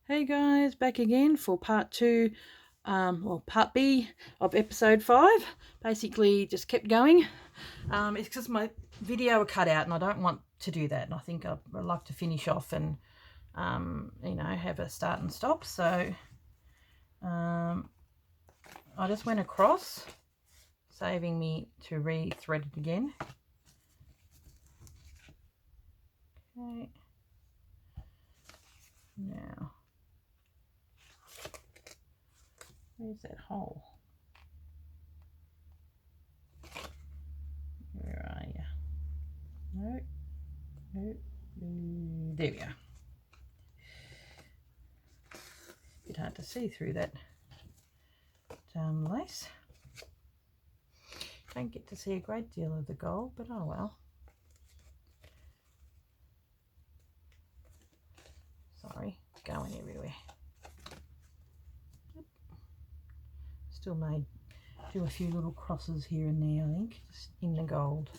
Hey guys, back again for part 2, part B of episode 5. Basically just kept going. It's because my video cut out and I don't want to do that, and I think I'd like to finish off and have a start and stop. So I just went across, saving me to re-thread it again. Okay. Now, where's that hole? Where are you? No. There we go. Bit hard to see through that lace. Don't get to see a great deal of the gold, but oh well. Sorry, it's going everywhere. Still may do a few little crosses here and there, I think, just in the gold.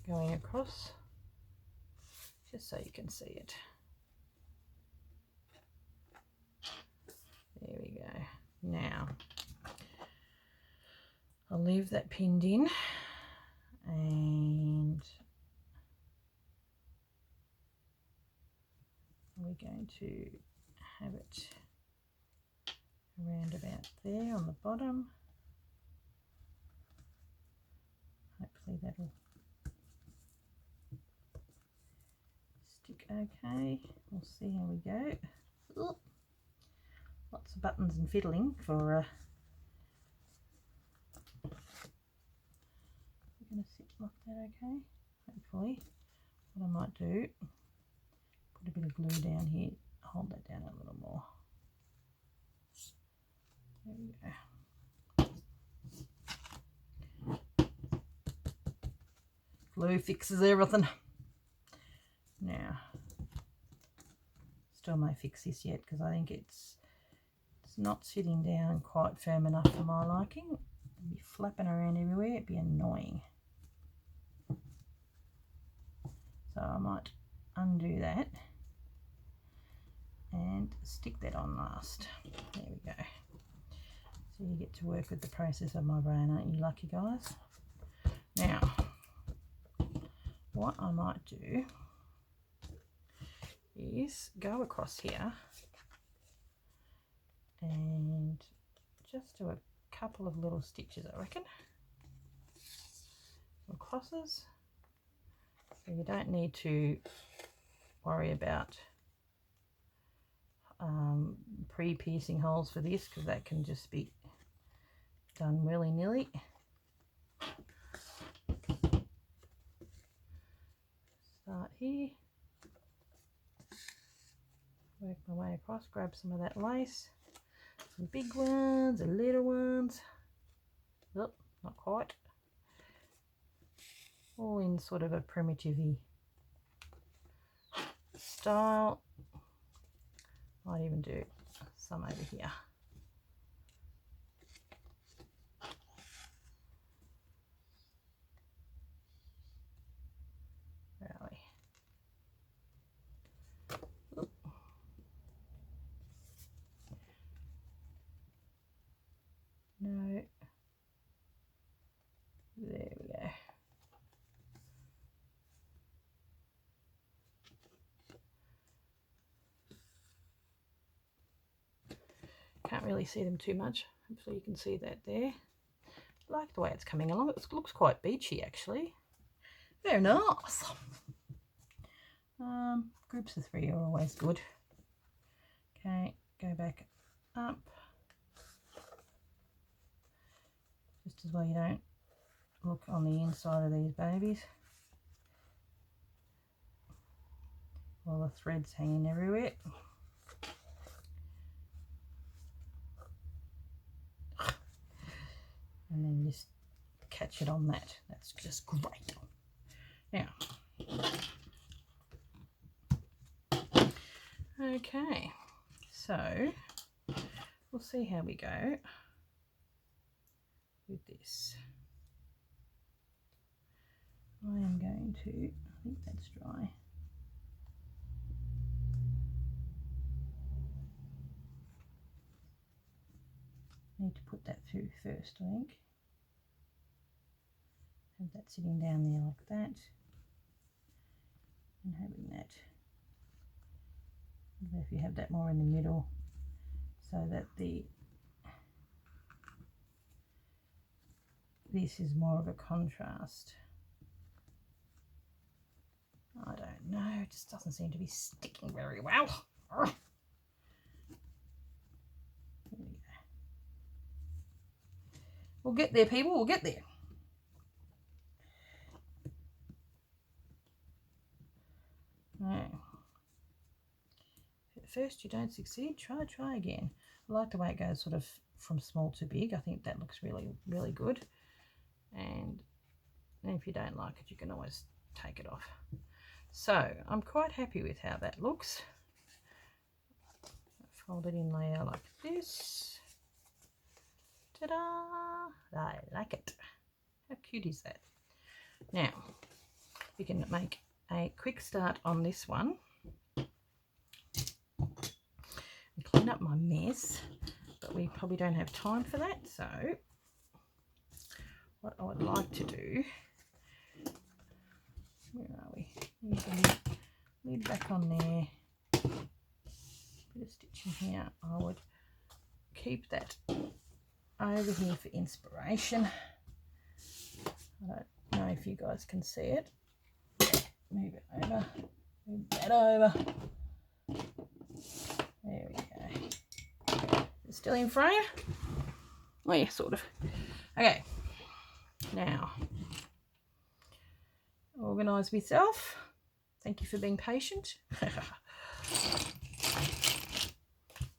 Going across, just so you can see it. There we go. Now, I'll leave that pinned in, and we're going to have it around about there on the bottom. Hopefully that'll stick okay. We'll see how we go. Ooh, lots of buttons and fiddling for we're going to sit like that okay. Hopefully. What I might do, put a bit of glue down here, hold that down a little more. There we go. Glue fixes everything. Now, still may fix this yet because I think it's not sitting down quite firm enough for my liking. It'd be flapping around everywhere, it'd be annoying. So I might undo that and stick that on last. There we go. So you get to work with the process of my brain, aren't you lucky guys? Now, what I might do is go across here and just do a couple of little stitches, I reckon. Some crosses. So you don't need to worry about pre-piercing holes for this, because that can just be done willy-nilly. Start here, work my way across, grab some of that lace, some big ones and little ones. Oh, not quite. All in sort of a primitive-y style. Might even do some over here. Where are we? Oop. No. There we go. Can't really see them too much. Hopefully you can see that there. I like the way it's coming along. It looks quite beachy actually. Very nice. Groups of 3 are always good. Okay, go back up. Just as well you don't look on the inside of these babies. All the threads hanging everywhere. And then just catch it on that. That's just great. Now, okay, so we'll see how we go with this. I am going to, I think that's dry. Need to put that through first, I think. Have that sitting down there like that, and having that, if you have that more in the middle, so that this is more of a contrast. I don't know, it just doesn't seem to be sticking very well. There we go. We'll get there, people, we'll get there. Right. At first you don't succeed, try again. I like the way it goes sort of from small to big. I think that looks really, really good. And if you don't like it, you can always take it off. So I'm quite happy with how that looks. Fold it in layer like this. Ta-da! I like it. How cute is that? Now we can make a quick start on this one and clean up my mess, but we probably don't have time for that. So what I would like to do, where are we? Use the lid back on there. Bit of stitching here. I would keep that over here for inspiration. I don't know if you guys can see it. Move it over. Move that over. There we go. It's still in frame? Oh yeah, sort of. Okay. Now, organise myself. Thank you for being patient.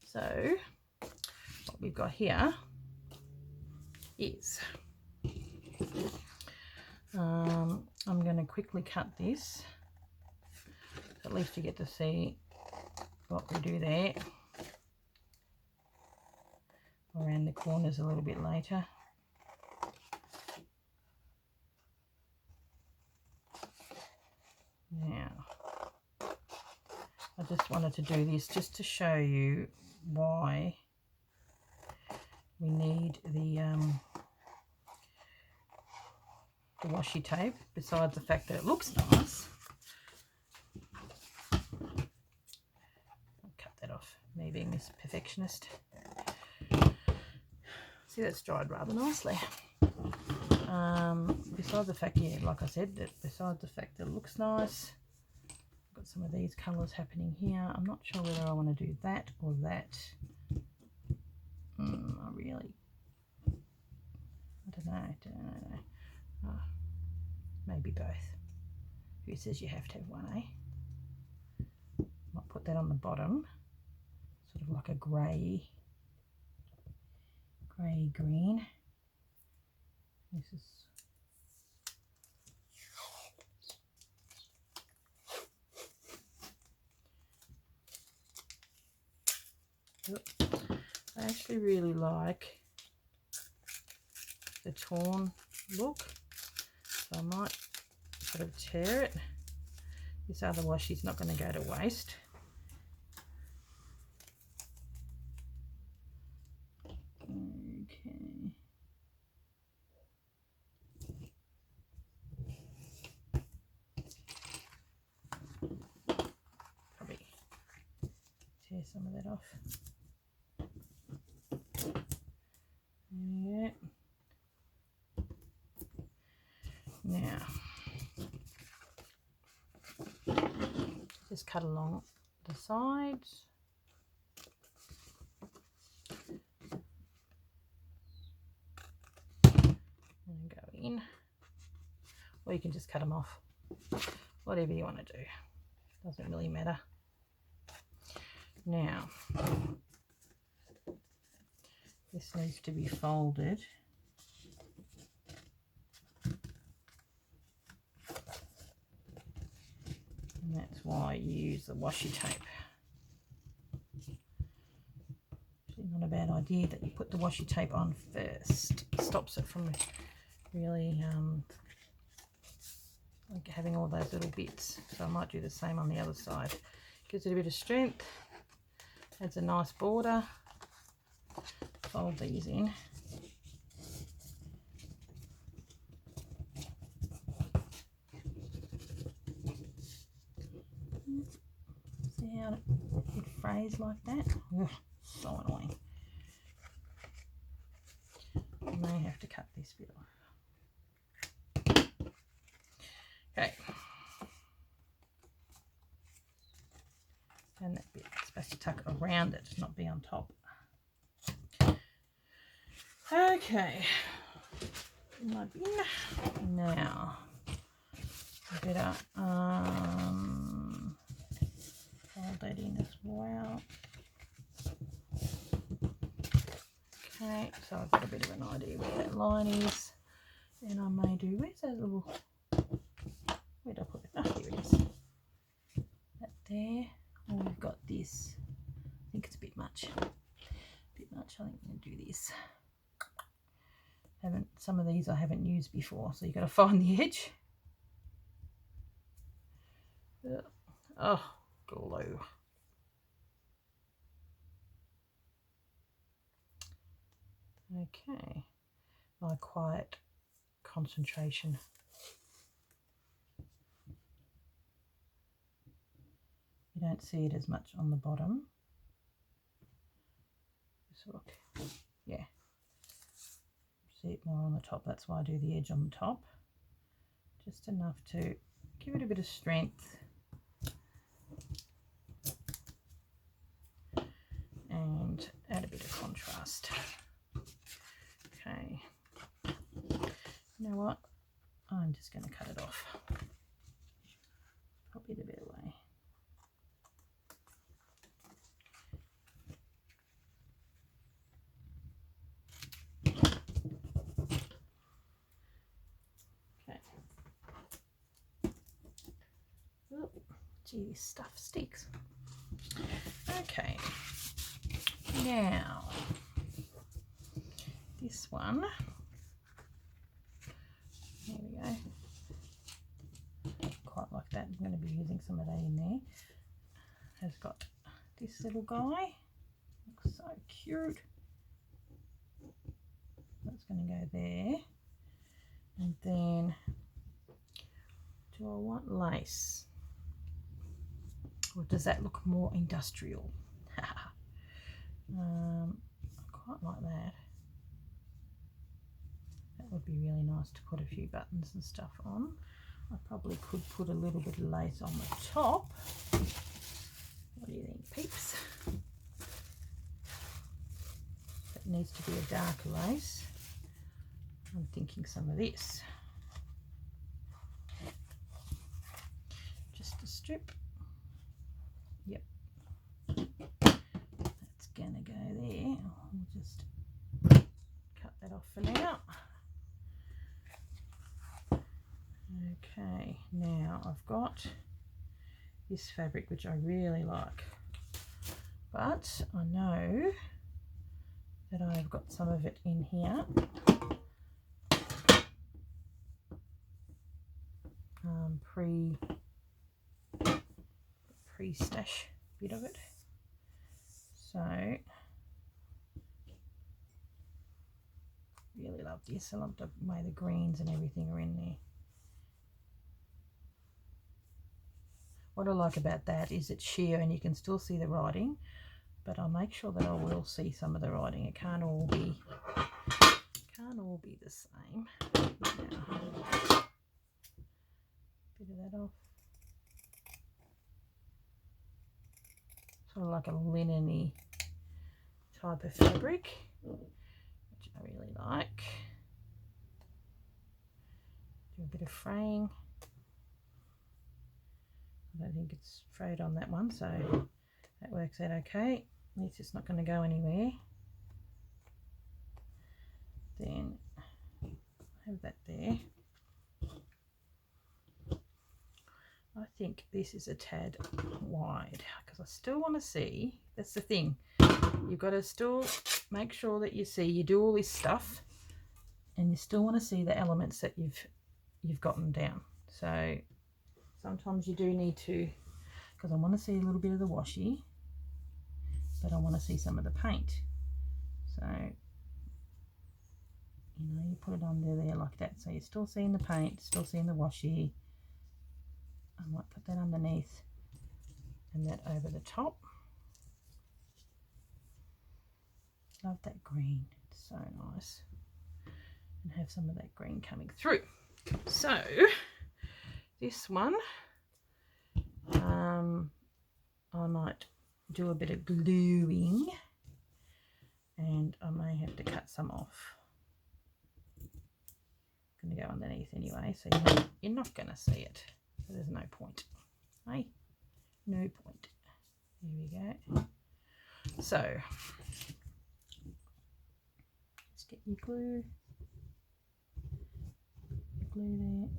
So, what we've got here is I'm going to quickly cut this. At least you get to see what we do there. Around the corners a little bit later. Now, I just wanted to do this just to show you why we need the washi tape, besides the fact that it looks nice. I'll cut that off, me being this perfectionist. See, that's dried rather nicely. Besides the fact, yeah, like I said, that besides the fact that it looks nice, I've got some of these colours happening here. I'm not sure whether I want to do that or that. I don't know. Oh, maybe both. Who says you have to have one, eh? Might put that on the bottom, sort of like a grey green. This is I actually really like the torn look, so I might sort of tear it. This other washi's not going to go to waste. Okay. Probably tear some of that off. Yeah. Now, just cut along the sides. And go in. Or you can just cut them off. Whatever you want to do. Doesn't really matter. Now, this needs to be folded. And that's why you use the washi tape. Actually not a bad idea that you put the washi tape on first. It stops it from really like having all those little bits. So I might do the same on the other side. Gives it a bit of strength, adds a nice border. fold these in. See how it frays like that? Ugh, so annoying. I may have to cut this bit off. Okay. And that bit is supposed to tuck around it, not be on top. Okay. In my bin. Now, I better fold that in as well. Okay, so I've got a bit of an idea where that line is. And I may do, where's that little, where did I put it? Oh, here it is. That there. Oh, we've got this. I think it's a bit much. I think I'm going to do this. Some of these I haven't used before, so you've got to find the edge. Oh, glue. Okay, my quiet concentration. You don't see it as much on the bottom. Just look, yeah. See it more on the top. That's why I do the edge on the top. Just enough to give it a bit of strength. And add a bit of contrast. Okay. You know what? I'm just going to cut it off. Probably the better way. Okay. Oh, gee, this stuff sticks. Okay. Now, this one, there we go, quite like that. I'm going to be using some of that in there. Has got this little guy, looks so cute. That's going to go there. And then, do I want lace? Or does that look more industrial? I quite like that. That would be really nice to put a few buttons and stuff on. I probably could put a little bit of lace on the top. What do you think, peeps? That needs to be a darker lace. I'm thinking some of this. Just a strip. Yep. That's gonna go there. I'll just cut that off for now. Okay, now I've got this fabric which I really like, but I know that I've got some of it in here. Pre-stash bit of it. So really love this. I love the way the greens and everything are in there. What I like about that is it's sheer and you can still see the writing, but I'll make sure that I will see some of the writing. It can't all be the same. Now, bit of that off. Sort of like a linen-y type of fabric, which I really like. Do a bit of fraying. I don't think it's frayed on that one, so that works out okay. At least it's not going to go anywhere. Then have that there. I think this is a tad wide because I still want to see. That's the thing. You've got to still make sure that you see. You do all this stuff, and you still want to see the elements that you've gotten down. So sometimes you do need to, because I want to see a little bit of the washi, but I want to see some of the paint. So you know, you put it under there like that, so you're still seeing the paint, still seeing the washi. I might put that underneath and that over the top. Love that green, it's so nice, and have some of that green coming through. So this one, I might do a bit of gluing, and I may have to cut some off. I'm going to go underneath anyway, so you're not going to see it, so there's no point. Hey, no point. There we go. So let's get your glue there.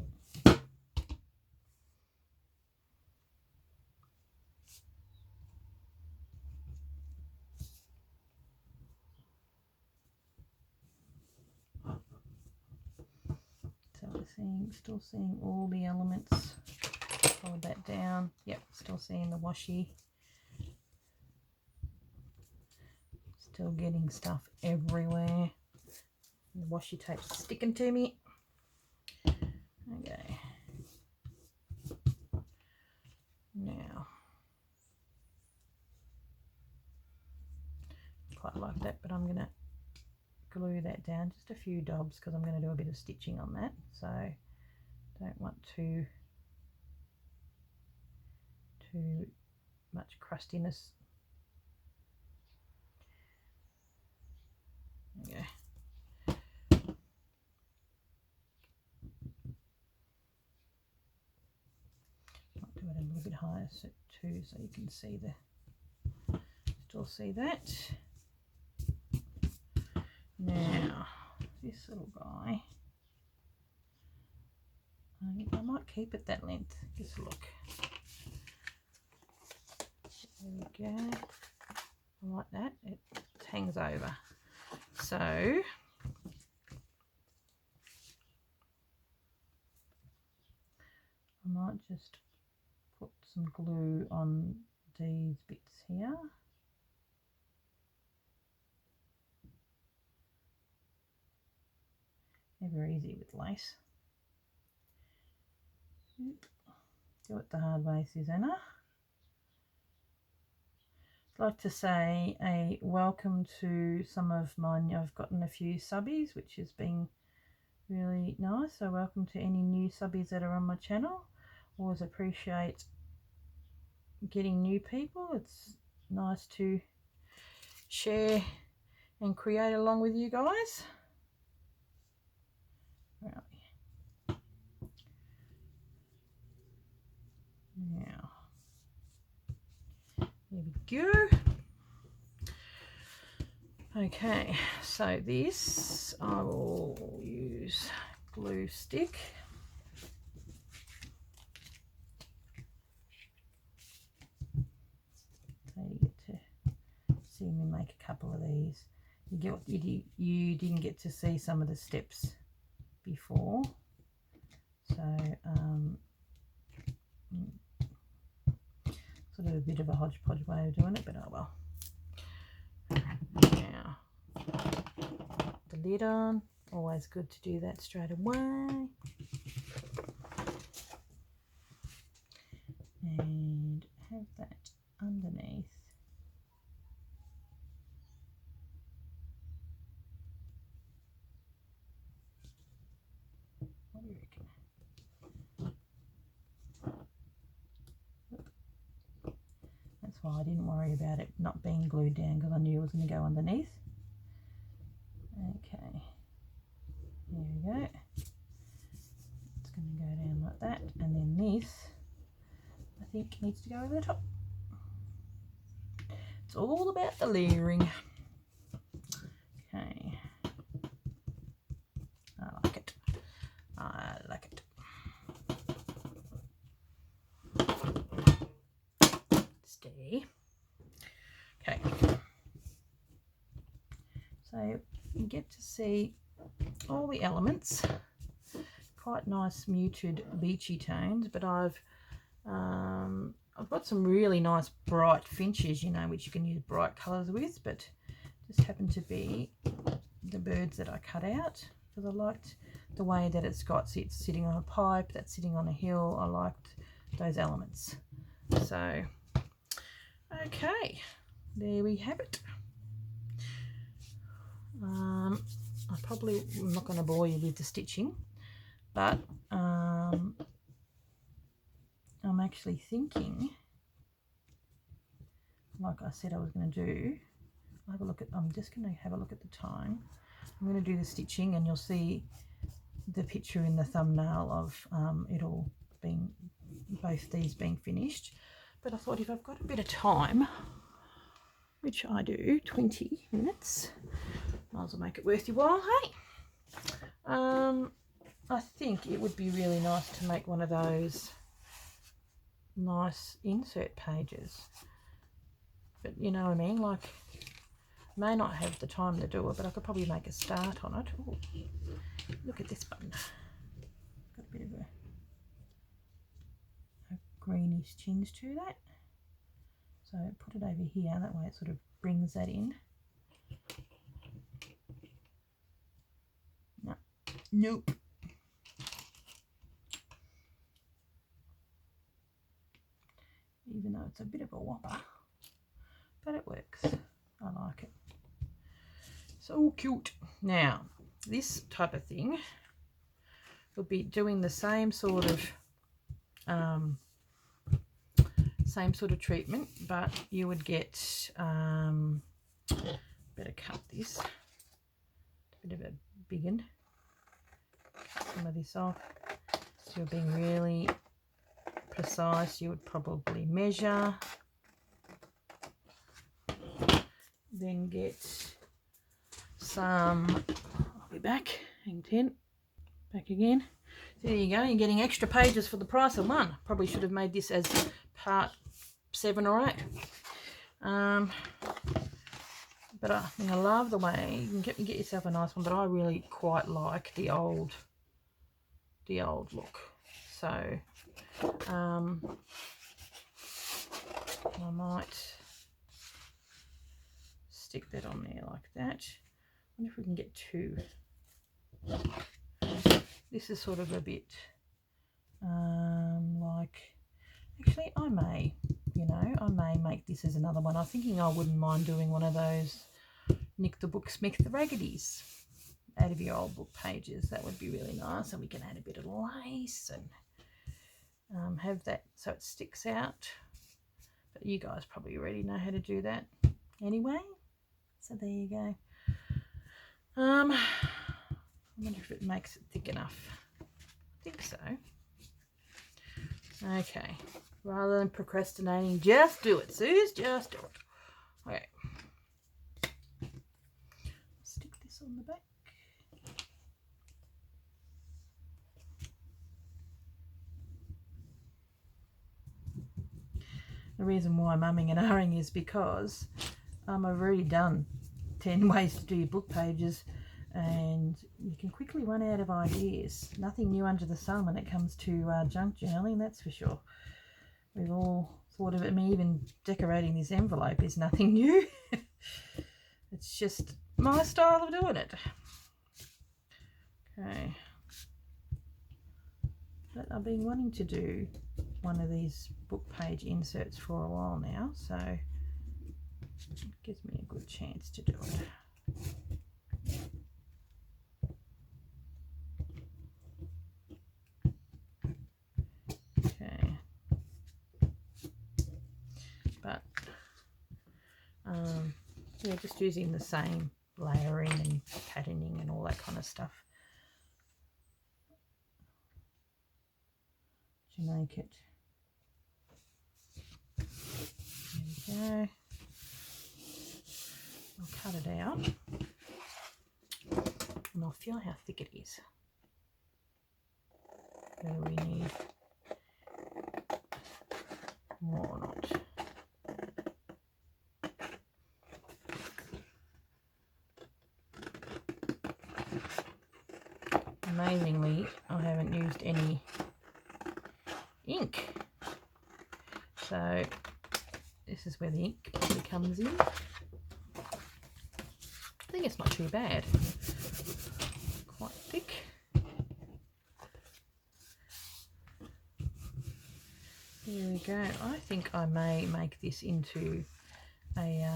So we're still seeing all the elements. Hold that down. Yep, still seeing the washi. Still getting stuff everywhere. The washi tape's sticking to me. Okay. Now, quite like that, but I'm going to glue that down just a few dobs because I'm going to do a bit of stitching on that. So don't want too much crustiness. Okay. Might do it a little bit higher too, so you can see still see that. Now this little guy, I might keep it that length. Just look. There we go. I like that. It hangs over. So I might just put some glue on these bits here. Never easy with lace. Do it the hard way, Susanna. I'd like to say a welcome to some of mine. I've gotten a few subbies, which has been really nice. So welcome to any new subbies that are on my channel. Always appreciate getting new people. It's nice to share and create along with you guys. Right. Now, there we go. Okay, so this I will use glue stick. So you get to see me make a couple of these. You get what you didn't get to see some of the steps before. So sort of a bit of a hodgepodge way of doing it, but oh well. Now, the lid on, always good to do that straight away. And have that underneath. What do you reckon? That's why I didn't worry about it not being glued down, because I knew it was going to go underneath. Okay, there we go. It's going to go down like that, and then this I think needs to go over the top. It's all about the layering. Okay, I like it. I like it. Stay. Okay. So you get to see all the elements. Quite nice muted beachy tones, but I've got some really nice bright finches, you know, which you can use bright colours with, but just happen to be the birds that I cut out. because I liked the way that it's sitting on a pipe, that's sitting on a hill. I liked those elements. So, okay, there we have it. I'm not going to bore you with the stitching, but I'm actually thinking, like I said I was going to do, I'm just going to have a look at the time. I'm going to do the stitching, and you'll see the picture in the thumbnail of both these being finished. But I thought if I've got a bit of time, which I do, 20 minutes, might as well make it worth your while, hey? I think it would be really nice to make one of those nice insert pages. But you know what I mean, like, may not have the time to do it, but I could probably make a start on it. Ooh, look at this button. Got a bit of a greenish tinge to that. So put it over here, that way it sort of brings that in. No. Nope. Even though it's a bit of a whopper, but it works. I like it. So cute. Now, this type of thing would be doing the same sort of treatment, but you would get better cut this, a bit of a big one. Cut some of this off. So you're being really precise. You would probably measure, then get some, I'll be back, hang 10, back again. So there you go, you're getting extra pages for the price of one. Probably should have made this as part 7 or 8. But I love the way you can get yourself a nice one, but I really quite like the old look. So I might stick that on there like that. I wonder if we can get 2. This is sort of a bit like, actually I may make this as another one. I'm thinking I wouldn't mind doing one of those Nick the Book Smith the Raggedy's out of your old book pages. That would be really nice, and we can add a bit of lace and have that so it sticks out. But you guys probably already know how to do that anyway. So there you go. I wonder if it makes it thick enough. I think so. Okay. Rather than procrastinating, just do it, Suze. Just do it. Okay. Stick this on the back. The reason why I'm umming and ahhing is because I've already done 10 ways to do your book pages, and you can quickly run out of ideas. Nothing new under the sun when it comes to junk journaling, that's for sure. We've all thought of it. I mean, even decorating this envelope is nothing new. It's just my style of doing it. Okay. But I've been wanting to do one of these book page inserts for a while now, so it gives me a good chance to do it. Okay. But yeah, just using the same layering and patterning and all that kind of stuff to make it. There we go. I'll cut it out and I'll feel how thick it is. Whether we need more or not. Amazingly, I haven't used any ink, so this is where the ink probably comes in. I think it's not too bad. Quite thick. Here we go. I think I may make this into a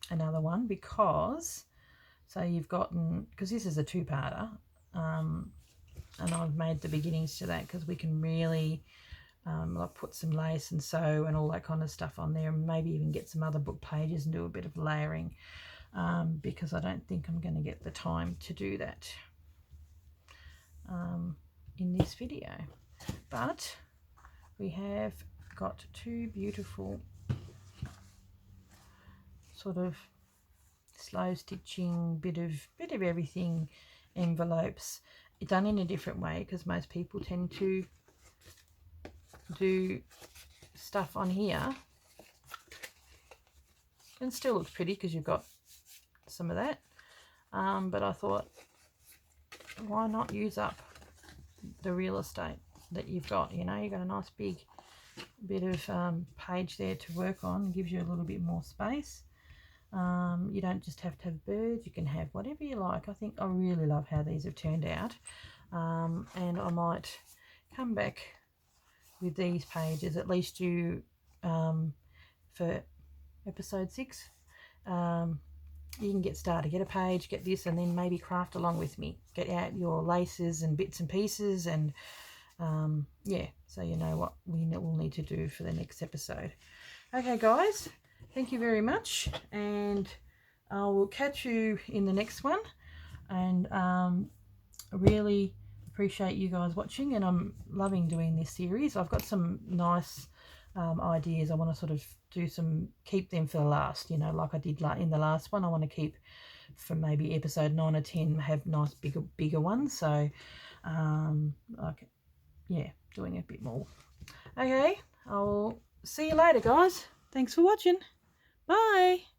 another one, because so you've gotten, because this is a two-parter, and I've made the beginnings to that because we can really like put some lace and sew and all that kind of stuff on there, and maybe even get some other book pages and do a bit of layering, because I don't think I'm going to get the time to do that in this video. But we have got two beautiful sort of slow stitching, bit of everything envelopes, done in a different way, because most people tend to do stuff on here, and still looks pretty because you've got some of that, but I thought, why not use up the real estate that you've got? You know, you've got a nice big bit of page there to work on, gives you a little bit more space. You don't just have to have birds, you can have whatever you like. I think I really love how these have turned out, and I might come back with these pages, at least do for episode 6. You can get started, get a page, get this, and then maybe craft along with me. Get out your laces and bits and pieces, and yeah, so you know what we will need to do for the next episode. Okay guys, thank you very much, and I will catch you in the next one. And I really appreciate you guys watching, and I'm loving doing this series. I've got some nice ideas. I want to sort of do some, keep them for the last, you know, like I did in the last one. I want to keep for maybe episode 9 or 10, have nice bigger ones. So like, yeah, doing a bit more. Okay, I'll see you later guys. Thanks for watching. Bye.